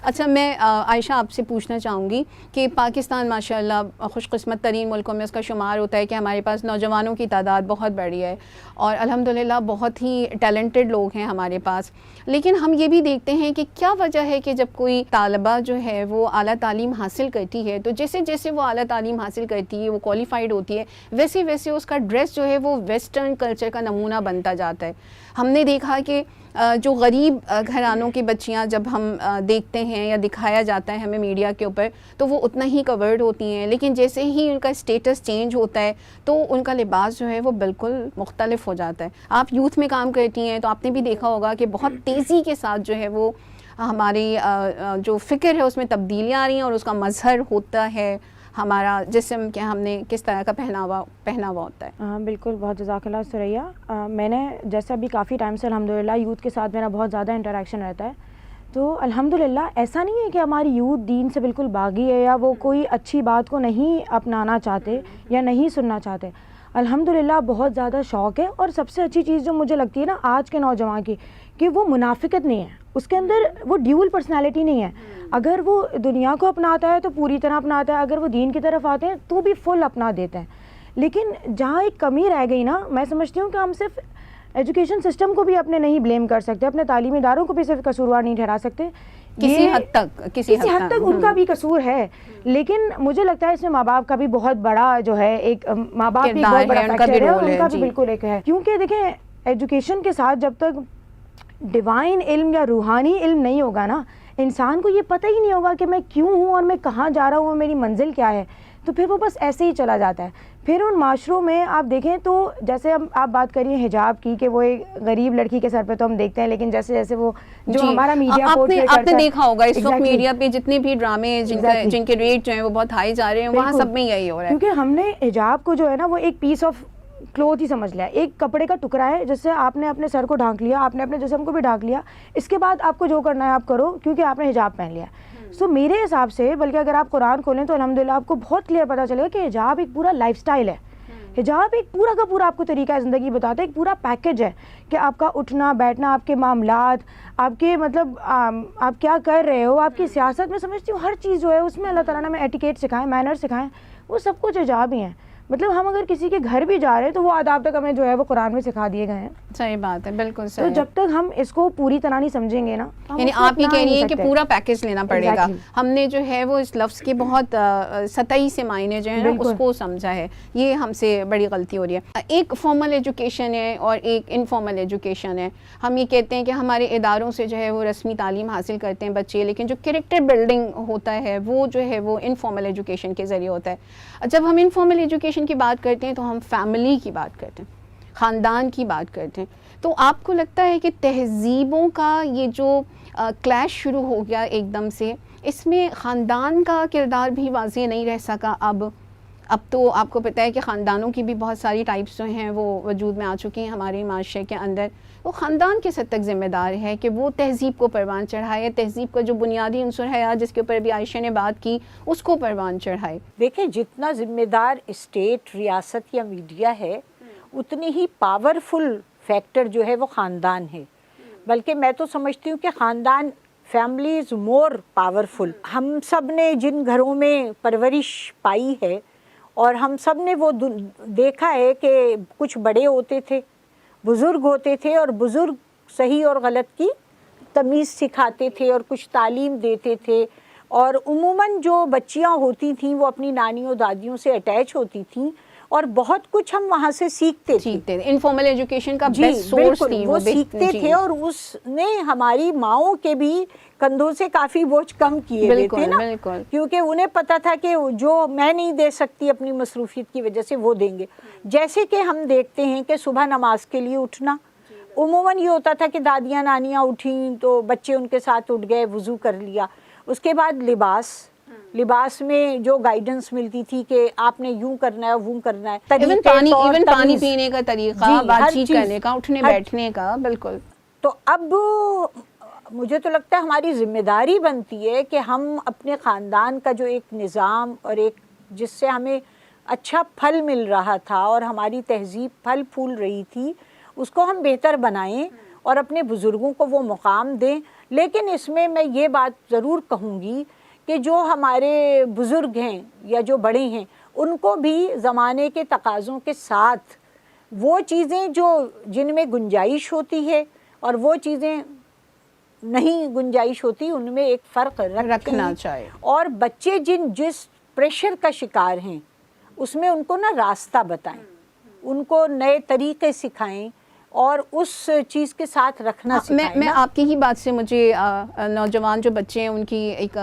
اچھا میں عائشہ آپ سے پوچھنا چاہوں گی کہ پاکستان ماشاءاللہ خوش قسمت ترین ملکوں میں اس کا شمار ہوتا ہے کہ ہمارے پاس نوجوانوں کی تعداد بہت بڑی ہے اور الحمدللہ بہت ہی ٹیلنٹڈ لوگ ہیں ہمارے پاس. لیکن ہم یہ بھی دیکھتے ہیں کہ کیا وجہ ہے کہ جب کوئی طالبہ جو ہے وہ اعلیٰ تعلیم حاصل کرتی ہے تو جیسے جیسے وہ اعلیٰ تعلیم حاصل کرتی ہے، وہ کوالیفائڈ ہوتی ہے، ویسے ویسے اس کا ڈریس جو ہے وہ ویسٹرن کلچر کا نمونہ بنتا جاتا ہے. ہم نے دیکھا کہ جو غریب گھرانوں کی بچیاں جب ہم دیکھتے ہیں یا دکھایا جاتا ہے ہمیں میڈیا کے اوپر تو وہ اتنا ہی کورڈ ہوتی ہیں، لیکن جیسے ہی ان کا اسٹیٹس چینج ہوتا ہے تو ان کا لباس جو ہے وہ بالکل مختلف ہو جاتا ہے. آپ یوتھ میں کام کرتی ہیں تو آپ نے بھی دیکھا ہوگا کہ بہت تیزی کے ساتھ جو ہے وہ ہماری جو فکر ہے اس میں تبدیلیاں آ رہی ہیں اور اس کا مظہر ہوتا ہے ہمارا جسم کہ ہم نے کس طرح کا پہناوا ہوتا ہے. ہاں بالکل، بہت جزاک اللہ ثریا. میں نے جیسا بھی کافی ٹائم سے الحمدللہ یوتھ کے ساتھ میرا بہت زیادہ انٹریکشن رہتا ہے، تو الحمدللہ ایسا نہیں ہے کہ ہماری یوتھ دین سے بالکل باغی ہے یا وہ کوئی اچھی بات کو نہیں اپنانا چاہتے یا نہیں سننا چاہتے. الحمدللہ بہت زیادہ شوق ہے، اور سب سے اچھی چیز جو مجھے لگتی ہے نا آج کے نوجوان کی، کہ وہ منافقت نہیں ہے، اس کے اندر وہ ڈیول پرسنالٹی نہیں ہے. اگر وہ دنیا کو اپناتا ہے تو پوری طرح اپناتا ہے، اگر وہ دین کی طرف آتے ہیں تو بھی فل اپنا دیتے ہیں. لیکن جہاں ایک کمی رہ گئی نا، میں سمجھتی ہوں کہ ہم صرف ایجوکیشن سسٹم کو بھی اپنے نہیں بلیم کر سکتے، اپنے تعلیمی اداروں کو بھی صرف قصوروار نہیں ٹھہرا سکتے. کسی حد تک ان کا بھی قصور ہے، لیکن مجھے لگتا ہے اس میں ماں باپ کا بھی بہت بڑا جو ہے، ایک ماں باپ بھی بہت بڑا فیکٹر ہے، ان کا بھی بالکل ایک ہے. کیونکہ دیکھیں ایجوکیشن کے ساتھ جب تک ڈیوائن علم یا روحانی علم نہیں ہوگا نا، انسان کو یہ پتہ ہی نہیں ہوگا کہ میں کیوں ہوں اور میں کہاں جا رہا ہوں اور میری منزل کیا ہے، تو پھر وہ بس ایسے ہی چلا جاتا ہے. پھر ان معاشروں میں آپ دیکھیں تو جیسے آپ بات کریے حجاب کی کہ وہ ایک غریب لڑکی کے سر پہ تو ہم دیکھتے ہیں، لیکن جیسے جیسے وہ جو ہمارا میڈیا آپ نے دیکھا ہوگا اس وقت میڈیا پہ جتنے بھی ڈرامے جن کے ریٹ جو ہیں وہ بہت ہائی جا رہے ہیں، وہاں سب میں یہی ہو رہا ہے. کیونکہ ہم نے حجاب کو جو ہے نا وہ ایک پیس آف کلوتھ ہی سمجھ لیا، ایک کپڑے کا ٹکڑا ہے جس سے آپ نے اپنے سر کو ڈھانک لیا، آپ نے اپنے جسم کو بھی ڈھانک لیا، اس کے بعد آپ کو جو کرنا ہے آپ کرو کیونکہ آپ نے حجاب پہن لیا. سو میرے حساب سے بلکہ اگر آپ قرآن کھولیں تو الحمدللہ آپ کو بہت کلیئر پتہ چلے گا کہ حجاب ایک پورا لائف سٹائل ہے. حجاب ایک پورا کا پورا آپ کو طریقہ زندگی بتاتا ہے، ایک پورا پیکج ہے کہ آپ کا اٹھنا بیٹھنا، آپ کے معاملات، آپ کے مطلب آپ کیا کر رہے ہو، آپ کی سیاست. میں سمجھتی ہوں ہر چیز جو ہے اس میں اللہ تعالیٰ نے ہمیں ایٹیکیٹ سکھائیں، مینر سکھائیں، وہ سب کچھ حجاب ہی ہیں. مطلب ہم اگر کسی کے گھر بھی جا رہے ہیں تو وہ آداب تک ہمیں جو ہے وہ قرآن میں سکھا دیے گئے ہیں. صحیح بات ہے، بالکل صحیح. تو جب تک ہم اس کو پوری طرح نہیں سمجھیں گے نا، یعنی آپ یہ کہہ رہی ہیں کہ پورا پیکج لینا پڑے گا. ہم نے جو ہے وہ اس لفظ کے بہت سطحی سے معنی جو ہیں اس کو سمجھا ہے، یہ ہم سے بڑی غلطی ہو رہی ہے. ایک فارمل ایجوکیشن ہے اور ایک انفارمل ایجوکیشن ہے. ہم یہ کہتے ہیں کہ ہمارے اداروں سے جو ہے وہ رسمی تعلیم حاصل کرتے ہیں بچے، لیکن جو کریکٹر بلڈنگ ہوتا ہے وہ جو ہے وہ انفارمل ایجوکیشن کے ذریعے ہوتا ہے. جب ہم انفارمل ایجوکیشن کی بات کرتے ہیں تو ہم فیملی کی بات کرتے ہیں، خاندان کی بات کرتے ہیں. تو آپ کو لگتا ہے کہ تہذیبوں کا یہ جو کلیش شروع ہو گیا ایک دم سے، اس میں خاندان کا کردار بھی واضح نہیں رہ سکا؟ اب تو آپ کو پتہ ہے کہ خاندانوں کی بھی بہت ساری ٹائپس جو ہیں وہ وجود میں آ چکی ہیں ہمارے معاشرے کے اندر. وہ خاندان کس حد تک ذمہ دار ہے کہ وہ تہذیب کو پروان چڑھائے، تہذیب کا جو بنیادی عنصر ہے جس کے اوپر بھی عائشہ نے بات کی اس کو پروان چڑھائے؟ دیکھیں جتنا ذمہ دار اسٹیٹ، ریاست یا میڈیا ہے، اتنی ہی پاورفل فیکٹر جو ہے وہ خاندان ہے. بلکہ میں تو سمجھتی ہوں کہ خاندان، فیملی از مور پاورفل. ہم سب نے جن گھروں میں پرورش پائی ہے اور ہم سب نے وہ دیکھا ہے کہ کچھ بڑے ہوتے تھے، بزرگ ہوتے تھے، اور بزرگ صحیح اور غلط کی تمیز سکھاتے تھے اور کچھ تعلیم دیتے تھے. اور عموماً جو بچیاں ہوتی تھیں وہ اپنی نانیوں دادیوں سے اٹیچ ہوتی تھیں اور بہت کچھ ہم وہاں سے سیکھتے تھے. انفارمل ایجوکیشن کا بیسٹ سورس تھی وہ سیکھتے تھے، اور اس نے ہماری ماؤں کے بھی کندھوں سے کافی بوجھ کم کیے ہوئے تھے نا، کیونکہ انہیں پتا تھا کہ جو میں نہیں دے سکتی اپنی مصروفیت کی وجہ سے وہ دیں گے. جیسے کہ ہم دیکھتے ہیں کہ صبح نماز کے لیے اٹھنا عموماً یہ ہوتا تھا کہ دادیاں نانیاں اٹھیں تو بچے ان کے ساتھ اٹھ گئے، وضو کر لیا. اس کے بعد لباس میں جو گائیڈنس ملتی تھی کہ آپ نے یوں کرنا ہے وہ کرنا ہے، ایون پانی پینے کا طریقہ، بات چیت کرنے کا، اٹھنے بیٹھنے کا. بالکل. تو اب مجھے تو لگتا ہے ہماری ذمہ داری بنتی ہے کہ ہم اپنے خاندان کا جو ایک نظام اور ایک جس سے ہمیں اچھا پھل مل رہا تھا اور ہماری تہذیب پھل پھول رہی تھی، اس کو ہم بہتر بنائیں اور اپنے بزرگوں کو وہ مقام دیں. لیکن اس میں یہ بات ضرور کہوں گی کہ جو ہمارے بزرگ ہیں یا جو بڑے ہیں ان کو بھی زمانے کے تقاضوں کے ساتھ وہ چیزیں جن میں گنجائش ہوتی ہے اور وہ چیزیں نہیں گنجائش ہوتی ان میں ایک فرق رکھنا چاہیے، اور بچے جس پریشر کا شکار ہیں اس میں ان کو راستہ بتائیں، ان کو نئے طریقے سکھائیں اور اس چیز کے ساتھ رکھنا سکھائیں۔ میں آپ کی ہی بات سے مجھے نوجوان جو بچے ہیں ان کی ایک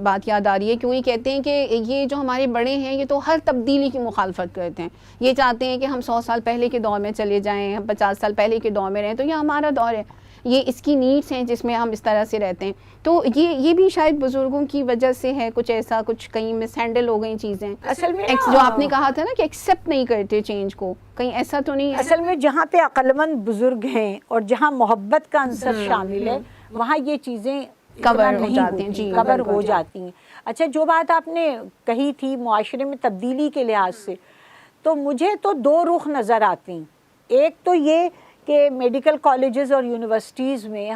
بات یاد آ رہی ہے، کیوں یہ کہتے ہیں کہ یہ جو ہمارے بڑے ہیں یہ تو ہر تبدیلی کی مخالفت کرتے ہیں، یہ چاہتے ہیں کہ ہم 100 سال پہلے کے دور میں چلے جائیں، ہم 50 سال پہلے کے دور میں رہیں، تو یہ ہمارا دور ہے، یہ اس کی نیڈس ہیں جس میں ہم اس طرح سے رہتے ہیں۔ تو یہ بھی شاید بزرگوں کی وجہ سے ہے، کچھ ایسا کچھ کہیں مس ہینڈل ہو گئی چیزیں، اصل میں جو آپ نے کہا تھا نا کہ ایکسیپٹ نہیں کرتے چینج کو، کہیں ایسا تو نہیں ہے؟ اصل میں جہاں پہ عقل مند بزرگ ہیں اور جہاں محبت کا عنصر شامل ہے وہاں یہ چیزیں کور ہو جاتی ہیں، جی کور ہو جاتی ہیں۔ اچھا، جو بات آپ نے کہی تھی معاشرے میں تبدیلی کے لحاظ سے، تو مجھے تو دو رخ نظر آتی ہیں۔ ایک تو یہ کہ میڈیکل کالجز اور یونیورسٹیز میں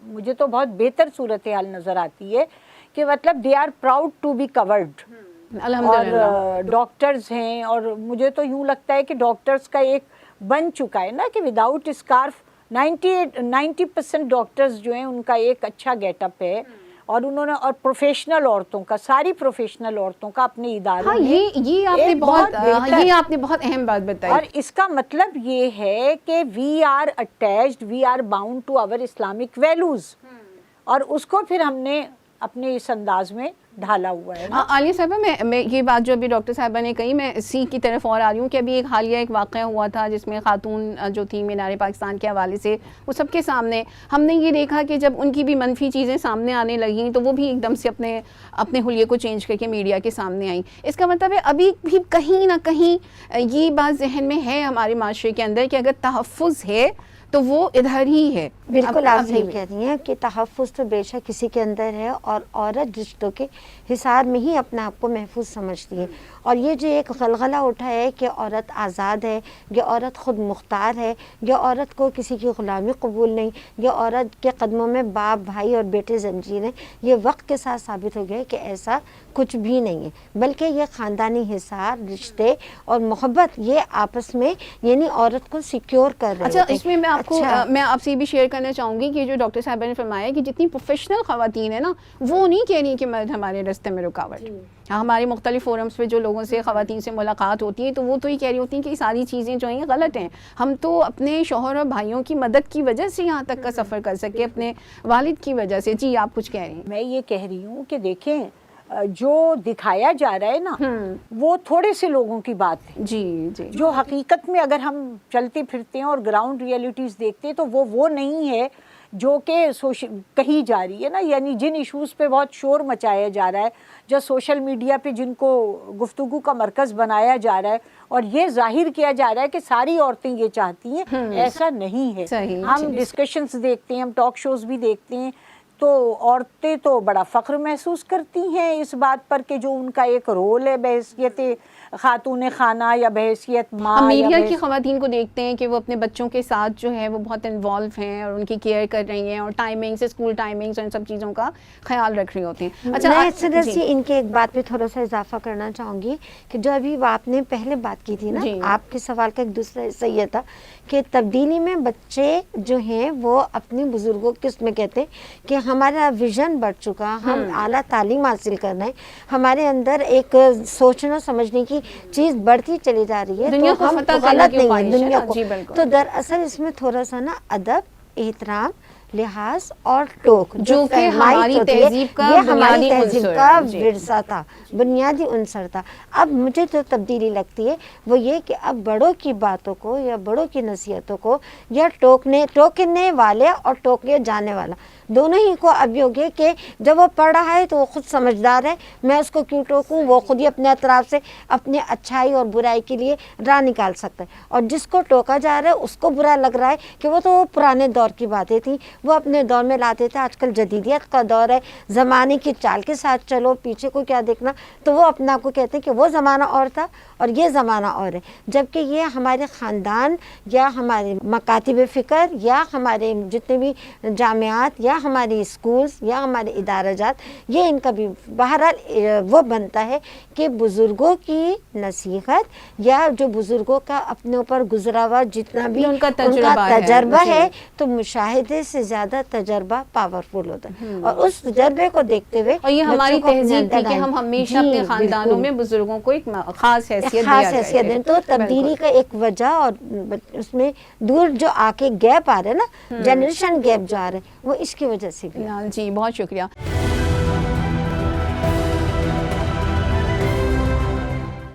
مجھے تو بہت بہتر صورتحال نظر آتی ہے کہ مطلب they are proud to be covered, اور ڈاکٹرز ہیں، اور مجھے تو یوں لگتا ہے کہ ڈاکٹرز کا ایک بن چکا ہے نا کہ وداؤٹ اسکارف 90% ڈاکٹرز جو ہیں ان کا ایک اچھا گیٹ اپ ہے، اور انہوں نے اور پروفیشنل عورتوں کا، ساری پروفیشنل عورتوں کا اپنے اداروں میں یہ آپ نے بہت اہم بات بتائی، اور اس کا مطلب یہ ہے کہ we are attached, we are bound to our Islamic values, اور اس کو پھر ہم نے اپنے اس انداز میں ڈھالا ہوا ہے۔ عالیہ صاحبہ، میں یہ بات جو ابھی ڈاکٹر صاحبہ نے کہی، میں اسی کی طرف اور آ رہی ہوں کہ ابھی ایک حالیہ ایک واقعہ ہوا تھا جس میں خاتون جو تھی مینار پاکستان کے حوالے سے، وہ سب کے سامنے ہم نے یہ دیکھا کہ جب ان کی بھی منفی چیزیں سامنے آنے لگیں تو وہ بھی ایک دم سے اپنے حلیے کو چینج کر کے میڈیا کے سامنے آئیں۔ اس کا مطلب ہے ابھی بھی کہیں نہ کہیں یہ بات ذہن میں ہے ہمارے معاشرے کے اندر کہ اگر تحفظ ہے تو وہ ادھر ہی ہے۔ بالکل آپ صحیح کہہ رہی ہیں کہ تحفظ تو بے شک کسی کے اندر ہے، اور عورت رشتوں کے حصار میں ہی اپنے آپ کو محفوظ سمجھتی ہے، اور یہ جو ایک غلغلہ اٹھا ہے کہ عورت آزاد ہے، یہ عورت خود مختار ہے، یہ عورت کو کسی کی غلامی قبول نہیں، یہ عورت کے قدموں میں باپ، بھائی اور بیٹے زنجیر ہیں، یہ وقت کے ساتھ ثابت ہو گیا کہ ایسا کچھ بھی نہیں ہے، بلکہ یہ خاندانی حصار، رشتے اور محبت یہ آپس میں یعنی عورت کو سیکیور کر رہے ہیں۔ اچھا، اس میں میں آپ سے یہ بھی شیئر کرنا چاہوں گی کہ جو ڈاکٹر صاحبہ نے فرمایا کہ جتنی پروفیشنل خواتین ہیں نا، وہ نہیں کہہ رہی کہ مرد ہمارے راستے میں رکاوٹ۔ ہمارے مختلف فورمز پہ جو لوگوں سے، خواتین سے ملاقات ہوتی ہے تو وہ تو یہ کہہ رہی ہوتی ہیں کہ یہ ساری چیزیں جو ہیں غلط ہیں، ہم تو اپنے شوہر اور بھائیوں کی مدد کی وجہ سے یہاں تک کا سفر کر سکے، اپنے والد کی وجہ سے۔ جی آپ کچھ کہہ رہی ہیں؟ میں یہ کہہ رہی ہوں کہ دیکھیں جو دکھایا جا رہا ہے نا وہ تھوڑے سے لوگوں کی بات ہے، جی جی، جو حقیقت میں اگر ہم چلتے پھرتے ہیں اور گراؤنڈ ریئلٹیز دیکھتے ہیں تو وہ نہیں ہے جو کہ کہی جا رہی ہے نا، یعنی جن ایشوز پہ بہت شور مچایا جا رہا ہے، جو سوشل میڈیا پہ جن کو گفتگو کا مرکز بنایا جا رہا ہے اور یہ ظاہر کیا جا رہا ہے کہ ساری عورتیں یہ چاہتی ہیں، ایسا نہیں ہے۔ ہم ڈسکشنز دیکھتے ہیں، ہم ٹاک شوز بھی دیکھتے ہیں، تو عورتیں تو بڑا فخر محسوس کرتی ہیں اس بات پر کہ جو ان کا ایک رول ہے بحیثیت خاتون خانہ یا بحیثیت ماں۔ ہم میڈیا کی خواتین کو دیکھتے ہیں کہ وہ اپنے بچوں کے ساتھ جو ہے وہ بہت انوالو ہیں اور ان کی کیئر کر رہی ہیں، اور ٹائمنگز، اسکول ٹائمنگز اور ان سب چیزوں کا خیال رکھ رہی ہوتی ہیں۔ اچھا، میں صرف ان کے ایک بات پہ تھوڑا سا اضافہ کرنا چاہوں گی کہ جو ابھی آپ نے پہلے بات کی تھی نا، آپ کے سوال کا ایک دوسرا حصہ یہ تھا کہ تبدیلی میں بچے جو ہیں وہ اپنے بزرگوں کے اس میں کہتے ہیں کہ ہمارا ویژن بڑھ چکا، ہم اعلیٰ تعلیم حاصل کر رہے ہیں، ہمارے اندر ایک سوچنا سمجھنے کی چیز بڑھتی چلی جا رہی ہے، تو ہم غلط نہیں ہیں دنیا کو۔ تو دراصل اس میں تھوڑا سا نا ادب، احترام، لحاظ اور ٹوک جو کہ ہماری تہذیب کا ورثہ تھا، بنیادی عنصر تھا۔ اب مجھے جو تبدیلی لگتی ہے وہ یہ کہ اب بڑوں کی باتوں کو یا بڑوں کی نصیحتوں کو یا ٹوکنے والے اور ٹوکے جانے والا دونوں ہی کو اب یہ ہو گیا کہ جب وہ پڑھ رہا ہے تو وہ خود سمجھدار ہے، میں اس کو کیوں ٹوکوں، وہ خود ہی اپنے اطراف سے اپنے اچھائی اور برائی کے لیے راہ نکال سکتا ہے، اور جس کو ٹوکا جا رہا ہے اس کو برا لگ رہا ہے کہ وہ تو پرانے دور کی باتیں تھیں، وہ اپنے دور میں لاتے تھے، آج کل جدیدیت کا دور ہے، زمانے کی چال کے ساتھ چلو، پیچھے کو کیا دیکھنا، تو وہ اپنے آپ کو کہتے ہیں کہ وہ زمانہ اور تھا اور یہ زمانہ اور ہے، جبکہ یہ ہمارے خاندان یا ہمارے مکاتب فکر یا ہمارے جتنے بھی جامعات یا یا ہماری اسکولس یا ہمارے ادارہ جات، یہ ان کا بھی بہرحال وہ بنتا ہے کہ بزرگوں کی نصیحت یا جو بزرگوں کا اپنے اوپر گزرا ہوا جتنا بھی ان کا تجربہ جی. ہے، تو مشاہدے سے زیادہ تجربہ پاورفل ہوتا ہے، اور اس تجربے کو دیکھتے ہوئے اور یہ ہماری بچوں کو اپنے تہذیب تھی اندر کہ ہم ہمیشہ جی، اپنے خاندانوں بالکل. میں بزرگوں کو ایک خاص حیثیت خاص دیا حیثیت دیں. کرتے تو تھے. تبدیلی بالکل. کا ایک وجہ اور اس میں دور جو آ کے گیپ آ رہا ہے نا، جنریشن گیپ جو آ رہا ہے، وہ اس کی وجہ سے بھی. جی بہت شکریہ.